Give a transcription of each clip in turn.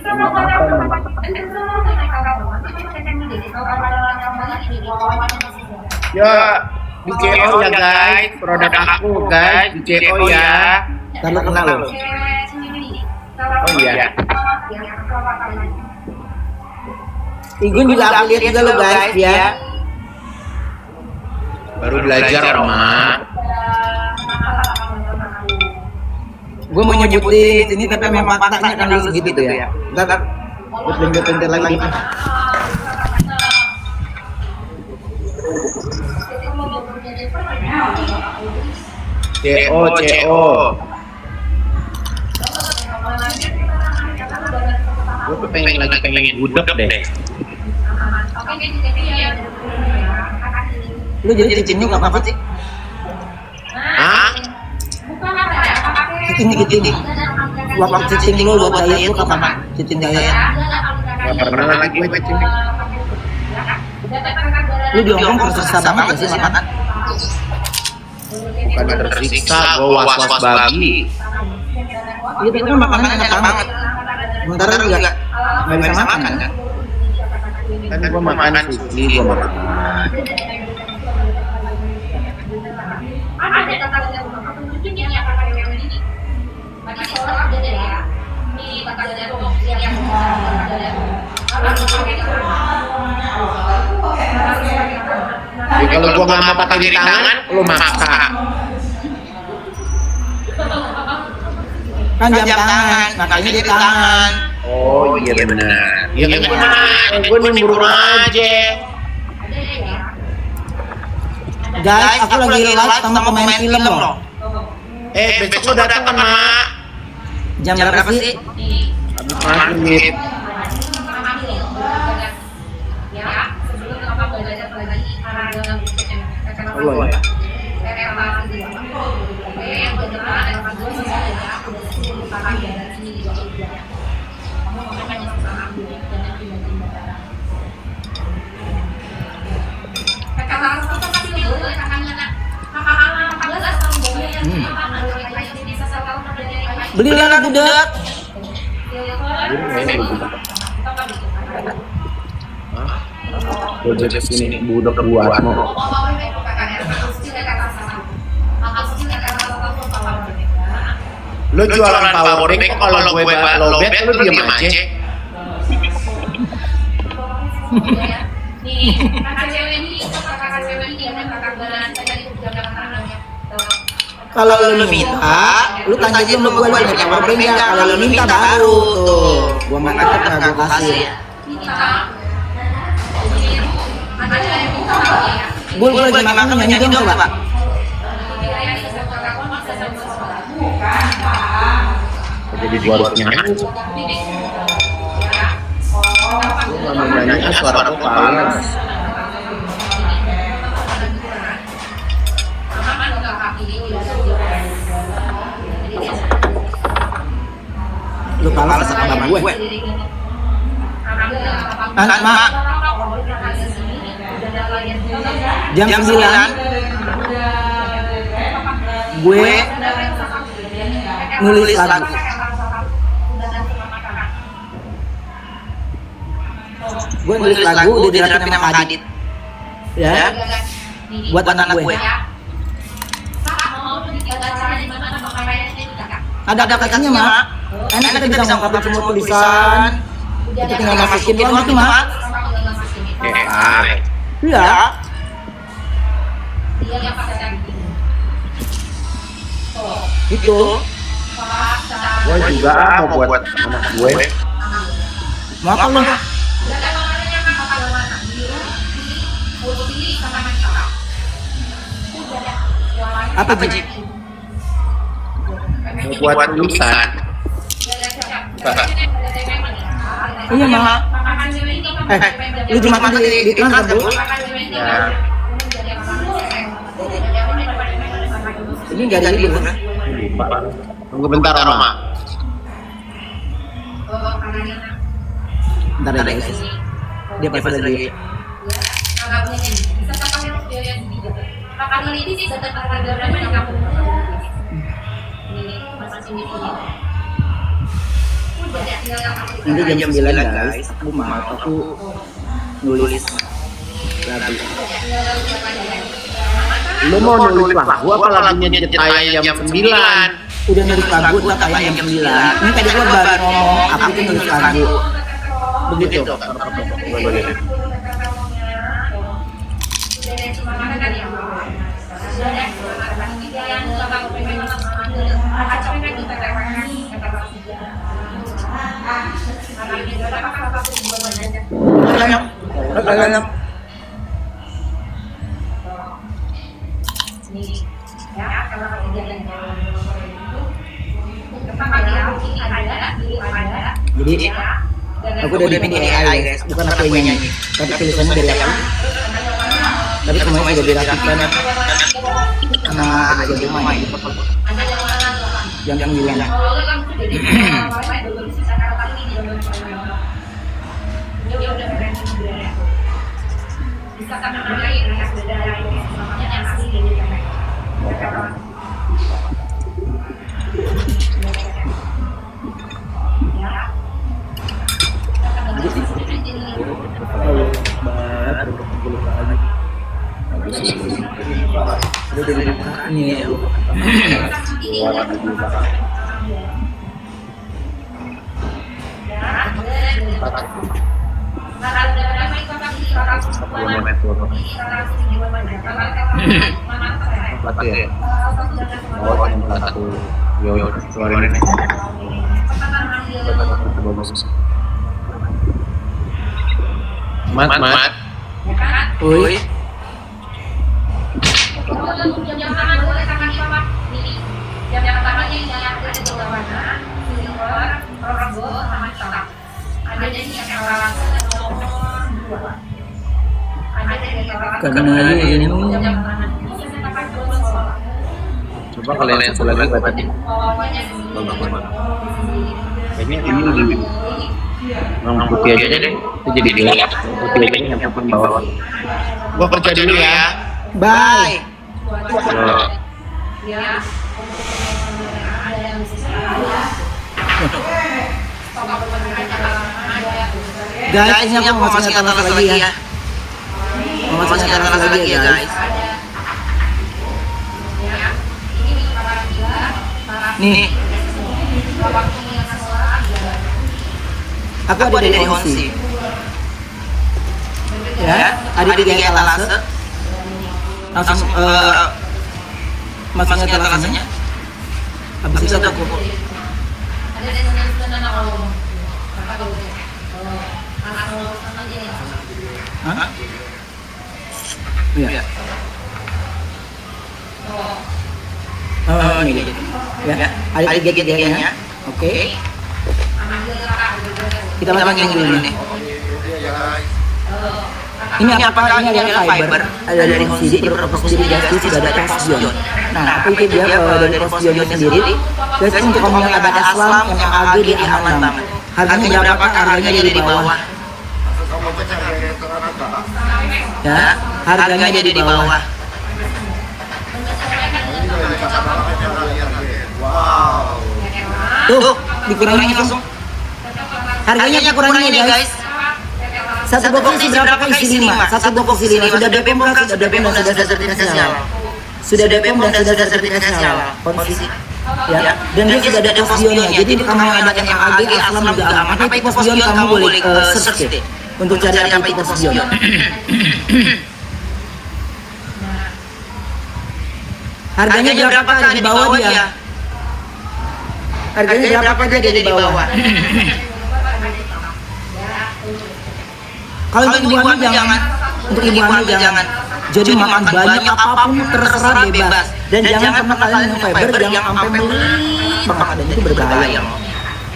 Ya, di CO ya guys, produk aku guys, di CO ya. Karena kenal lo. Oh iya. Igun juga aku lihat juga lo guys ya. Baru belajar Oma. Gue mau nyebutin ini tapi memang faktanya kan lu segitu ya. Entar gue lagi. CO. Gue pengen gudeg deh. Lu jadi cicingnya nggak apa-apa sih? Hah? Cicing. Lapang cicing lu buat diet lu kapan? Cicing diet. Gak pernah lagi gue cicing. Lu di Hongkong tersiksa banget gak sih makan? Bukan tersiksa, gue was-was babi. Iya tapi kan makanan enak banget. Sementara lu nggak bisa makan kan? Kan gue makan sushi, gue makan. Jadi kalau gua nggak mau pakai di tangan, lu maksa. Kan jam tangan, makanya di tangan. Oh iya benar. Iya kan? Gue nimbrung aja. Guys, aku lagi live sama pemain film loh. Besok lu datang kan, Mak? Jam berapa sih? Habis maghrib. Oh, iya. Belilah budak. Gue jadi sini budak buatmu. Lu jualan powerbank kok kalau gue lowbat lu diem aja. Kalau lu minta, lu tanya dulu gue lagi powerbank ya. Kalau lu minta baru tuh, gua makan nggak gua kasih. Gue lagi makan nyanyi dong coba. Jadi gua harus nyanyi. Gua nggak mau nyanyi, suara aku panas. Lu panas sama abang gue. Anak mak. Jam 9 gue nulis lagu. Gue nulis lagu udah dirapin sama Kadit. Ya. Buat anak gue. Ada katanya mak. Enak kita bisa ngungkapin semua tulisan. Kita tinggal masukin doang gitu mak. Iya. Gitu. Gue juga mau buat anak gue. Makan loh. Apa Ji? Buat tulisan. Iya mak. Lu cuma di transfer dulu. Ya. Ini nggak ada libur kan? Tunggu bentar Roma. Bentar ya guys. Dia pasti lagi. Nanti jam 9 guys, aku nulis lagu. Lu mau nulis lagu apa lagunya tayang jam 9? Udah nulis lagu tak tayang jam 9. Ini tadi gua baru ngomong aku tuh nulis lagu. Begitu. Jadi aku udah bikin di AI guys, bukan aku yang nyanyi, tapi tulisannya dari aku. Tapi semuanya sudah dirapikan sama agen rumah yang bilang. Mat. Oi. Karena ini Coba kalian satu lagi berarti. Ini yang putih aja deh. Itu jadi gelap. Putih aja yang paling bawah. Gua kerja dulu ya. bye. Guys, ini aku mau masuk kata lagi ya. Mau masuk kata lagi ya guys. Nih. Aku ada dari Honsi. Ya, ada di etalase. Langsung masuknya etalasenya. Habis itu aku Hah? Iya. Oh, ini. Ya, ada gadgetnya. Oke. Kita pasangin dulu nih. Ini apa? Ini adalah fiber. Ada dari CD, produk sendiri jadi sudah ada Postion. Nah, apa itu dia dari Postion sendiri? Jadi untuk kamu yang ada aslam, yang AG di aman banget. Harganya berapa? Harganya di bawah. Ya, harganya jadi di bawah. Tuh, dikurangin langsung. Harganya kurangin ya guys. Satu box isi berapa kali? Isi 5. Satu box isi 5. Sudah BPOM kan? Sudah BPOM dan sudah sertifikasi halal. Sudah BPOM dan sudah sertifikasi halal. Kondisi. Ya, dan dia sudah ada Postionnya. Jadi kamu yang ada yang AG, aslam juga aman. Apa itu Postion kamu boleh search deh untuk cari apa itu Postion. Harganya berapa kali di bawah dia? Harganya berapa dia di bawah? Kalau untuk ibu hamil jangan, untuk ibu hamil jangan. Jadi makan banyak apapun terserah bebas. Dan jangan pernah kalian minum fiber yang sampai melilit banget, dan itu berbahaya.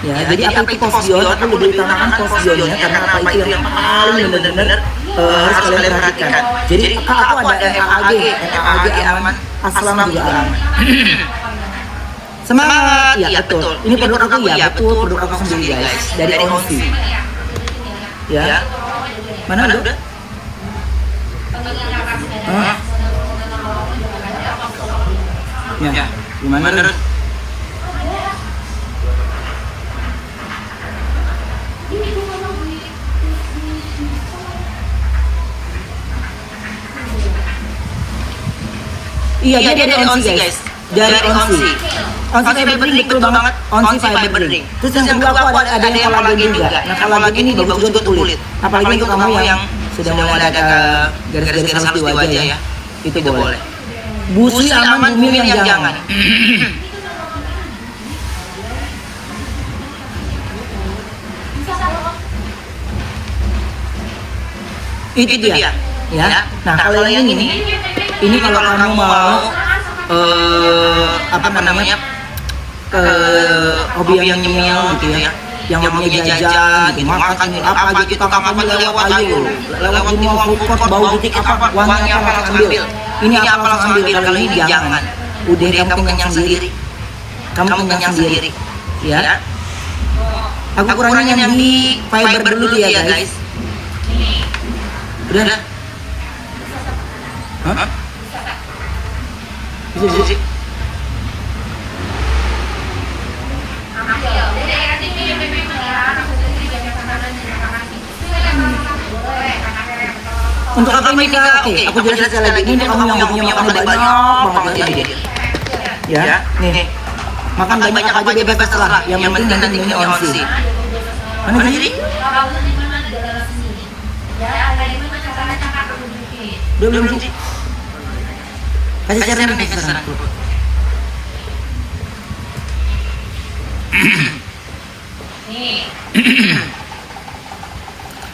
Ya, jadi apa itu Postion? Aku lebih utamakan Postionnya karena apa itu yang paling benar-benar harus kalian perhatikan. Jadi aku ada NAAG aman, aslam juga aman. Semangat, ya betul. Ini produk aku ya betul, produk aku sendiri guys dari Honsi. Ya. Mana udah? Ya, gimana? Iya, dia dari Onsi guys. Dari Onsi. Onsi fiber drink betul banget. Onsi fiber drink. Terus yang kedua aku ada yang kolagen juga. Nah kolagen ini bagus juga untuk kulit. Apalagi untuk kamu yang sudah mulai ada garis-garis halus di wajah ya. Itu boleh. Busui aman, bumil yang jangan. Itu dia. Ya. Nah kalau yang ini kalau kamu mau apa namanya hobi yang nyemil gitu ya, yang hobinya jajan gitu, makan apa gitu, kamu lewat ayo, lewat di mall food court bau titik apa, wangi apa langsung ambil. Ini apa langsung ambil, kalau ini jangan. Udah kamu kenyang sendiri. Kamu kenyang sendiri. Ya. Aku kurangin yang di fiber dulu tuh ya guys. Udah. Hah? Bisa. Untuk apa ini Kak? Oke, aku jelasin lagi. Ini kamu yang punya makan banyak banget ya. Nih. Makan banyak apa aja bebas terserah. Yang penting nanti ini Onsi. Mana jadi? Belum sih. Kasih saran nih saran.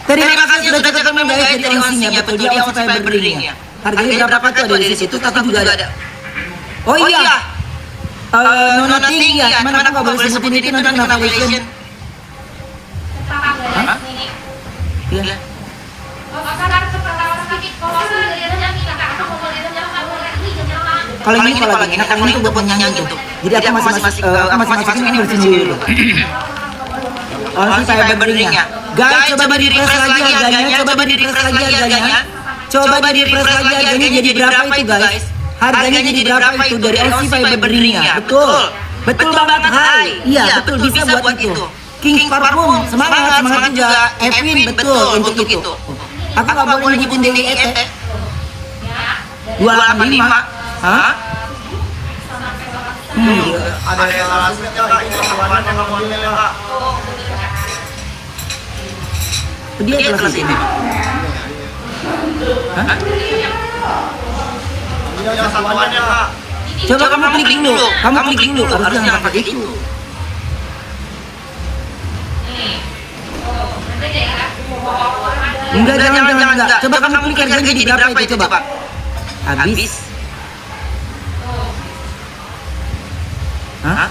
Terima kasih sudah cocok guys dari Onsinya, betul dia Onsi fiber drink-nya. Harganya berapa tuh ada di situ, tapi juga ada. Oh iya. No nothing ya, cuman aku nggak boleh sebutin itu nanti kena violation. Hah? Iya. Kalau ini nah kalau ini tuh buat penyanyi tuh. Jadi aku masih ini bersendiri dulu. Onsi fiber drink-nya. Guys, coba di refresh lagi harganya, coba di refresh lagi harganya. Coba di refresh lagi harganya jadi berapa itu guys? Harganya jadi berapa itu dari Onsi fiber drink-nya? Betul banget, hai. Iya, betul bisa buat itu. King Parfum, semangat juga. Evin, betul untuk itu. Aku nggak boleh nyebutin Dewi Ete. 285. Hah? Ada yang dia kelas ini. Hah? Coba kamu klik dulu. Harusnya pakai itu. Enggak, jangan. Coba kamu klik harganya jadi berapa itu coba. Habis. Hah?